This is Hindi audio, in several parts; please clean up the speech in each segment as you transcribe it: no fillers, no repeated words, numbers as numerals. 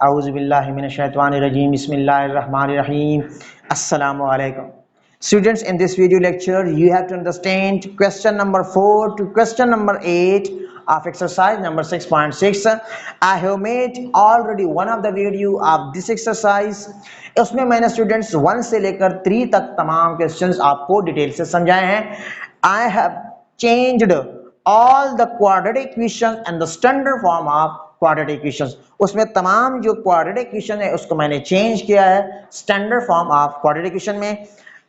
Auzubillahiminash-shaytanir-rajim. Bismillahir-rahmanir-rahim. Assalamu alaikum. Students, in this video lecture, you have to understand question number 4 to question number 8 of exercise number 6.6. I have made already one of the video of this exercise. उसमें मैंने students 1 से लेकर 3 तक तमाम questions आपको डिटेल से समझाए हैं. I have changed all the quadratic equations and the standard form of quadratic equations. उसमें तमाम जो quadratic equation है उसको मैंने चेंज किया है standard form of quadratic equation में.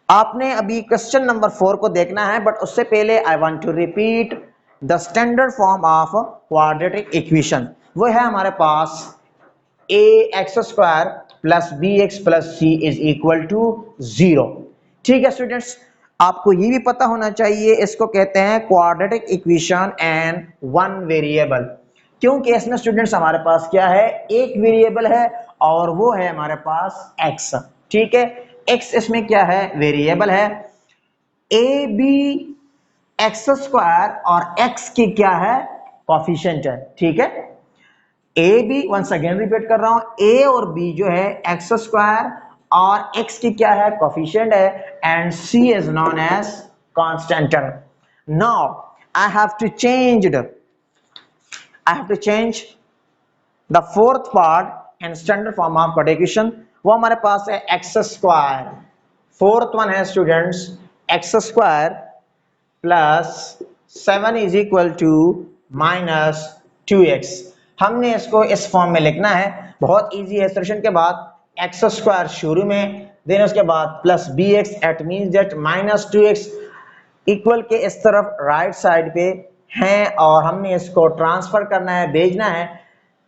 आपने अभी क्वेश्चन नंबर 4 को देखना है, बट उससे पहले I want to repeat the standard form of quadratic equation. वो है हमारे पास ax² plus bx plus c is equal to 0. ठीक है स्टूडेंट्स, आपको ये भी पता होना चाहिए इसको कहते हैं quadratic equation and one variable, क्योंकि इसमें स्टूडेंट्स हमारे पास क्या है, एक वेरिएबल है और वो है हमारे पास x. ठीक है, x इसमें क्या है, वेरिएबल है. ए बी एक्स स्क्वायर और x की क्या है, कोफिशिएंट है. ठीक है, A B, once again repeat कर रहा हूं, a और b जो है एक्स स्क्वायर और x की क्या है, कोफिशिएंट है, and c is known as constant. Now I have to change the fourth part in standard form of quadratic equation. वो हमारे पास है एक्स स्क्वायर. फोर्थ वन है students X square plus 7 is equal to minus 2x. हमने इसको इस फॉर्म में लिखना है, बहुत इजी है. सॉल्यूशन के बाद एक्स स्क्वायर शुरू में, देन उसके बाद plus B X, it means that minus 2x equal के इस तरफ राइट साइड पे हैं और हमने इसको ट्रांसफर करना है, भेजना है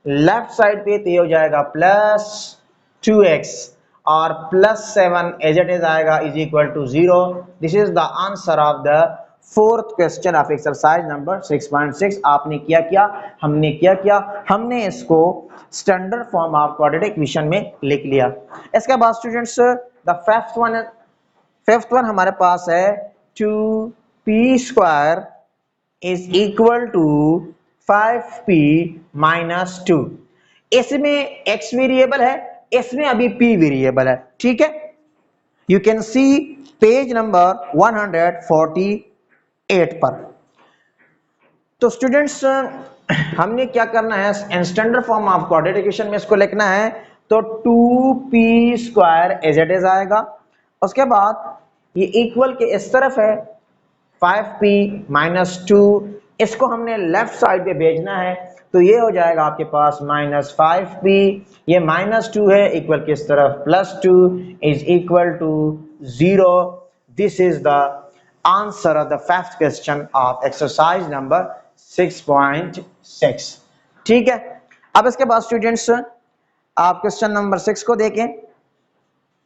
लेफ्ट साइड पे, तो ये हो जाएगा प्लस 2x और प्लस 7 एज इट इज आएगा is equal to 0. This is the answer of the fourth question of exercise number 6.6. आपने हमने इसको standard form of quadratic equation में लिख लिया. इसके बाद स्टूडेंट्स द फिफ्थ वन हमारे पास है 2p² is equal to 5p minus 2. इसमें x वेरिएबल है, इसमें अभी p वेरिएबल है. ठीक है, you can see page number 148 पर. तो स्टूडेंट्स हमने क्या करना है, इन standard form of quadratic equation में इसको लिखना है, तो 2p² एज इट इज आएगा. उसके बाद ये इक्वल के इस तरफ है 5p माइनस 2, इसको हमने लेफ्ट साइड पे भेजना है, तो ये हो जाएगा आपके पास माइनस 5p, ये माइनस 2 है, इक्वल के इस तरफ plus 2 is equal to 0. This is the answer of the fifth question of exercise number 6.6. ठीक है, अब इसके बाद स्टूडेंट्स आप क्वेश्चन नंबर 6 को देखें.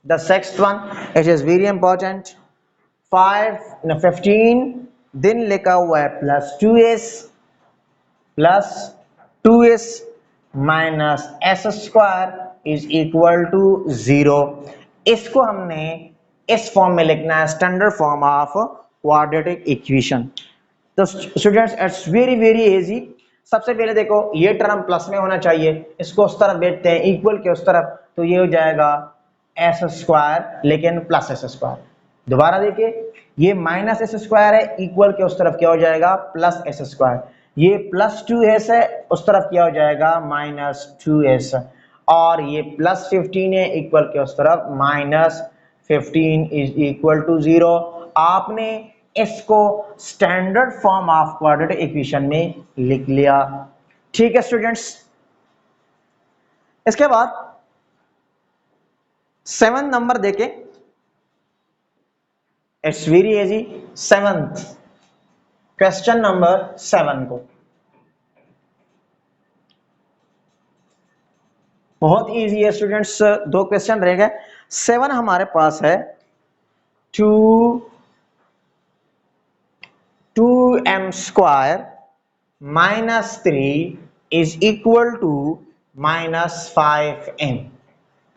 The sixth one, it is very important. 15 दिन लिखा हुआ है plus 2s minus s² is equal to 0. इसको हमने इस फॉर्म में लिखना है, standard form of quadratic equation. तो स्टूडेंट्स इट्स वेरी इजी. सबसे पहले देखो, ये टर्म प्लस में होना चाहिए, इसको उस तरफ भेजते हैं इक्वल के उस तरफ, तो ये हो जाएगा s² लेकिन प्लस s². दोबारा देखिए, ये माइनस s² है, इक्वल के उस तरफ क्या हो जाएगा, प्लस s². ये प्लस 2s है, उस तरफ क्या हो जाएगा, माइनस 2s. और ये प्लस 15 है, इक्वल के उस तरफ माइनस 15 इज इक्वल टू 0. आपने इसको standard form of quadratic equation में लिख लिया. ठीक है स्टूडेंट्स, इसके बाद 7 नंबर देखें. It's very easy. 7th question number 7 को बहुत इजी है स्टूडेंट्स, 2 क्वेश्चन रह गए. 7 हमारे पास है 2m² minus 3 is equal to minus 5m.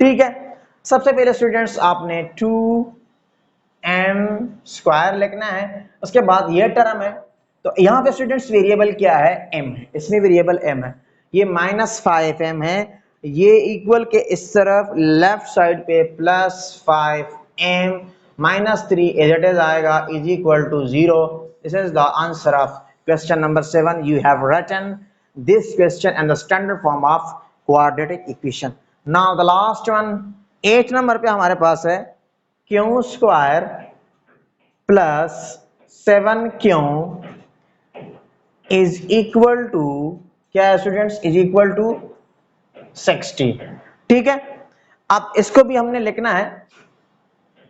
ठीक है, सबसे पहले स्टूडेंट्स आपने 2m² लिखना है. उसके बाद ये टर्म है, तो यहाँ पे स्टूडेंट्स वेरिएबल क्या है, m है, इसमें वेरिएबल m है. ये माइनस 5m है, ये इक्वल के इस तरफ लेफ्ट साइड पे +5m -3 एज इट इज आएगा is equal to 0. This is the answer of question number 7. You have written this question in the standard form of quadratic equation. Now the last one 8 number पे हमारे पास है Q square plus 7q is equal to क्या है स्टूडेंट्स, इज इक्वल टू 60. ठीक है, अब इसको भी हमने लिखना है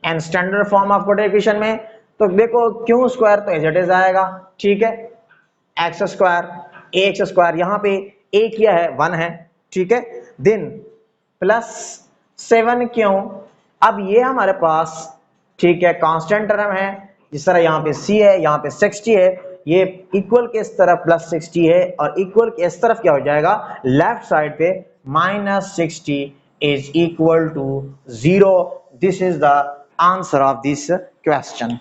and standard form of quadratic equation में. तो देखो क्यू स्क्वायर तो एज इट इज आएगा, ठीक है, एक्स स्क्वायर यहाँ पे ए किया है 1 है, ठीक है, देन प्लस 7q. अब ये हमारे पास ठीक है कांस्टेंट टर्म है, जिस तरह यहाँ पे c है, यहाँ पे 60 है, ये इक्वल के इस तरफ +60 है और इक्वल के इस तरफ क्या हो जाएगा लेफ्ट साइड पे -60 is equal to 0. This is the answer of this question.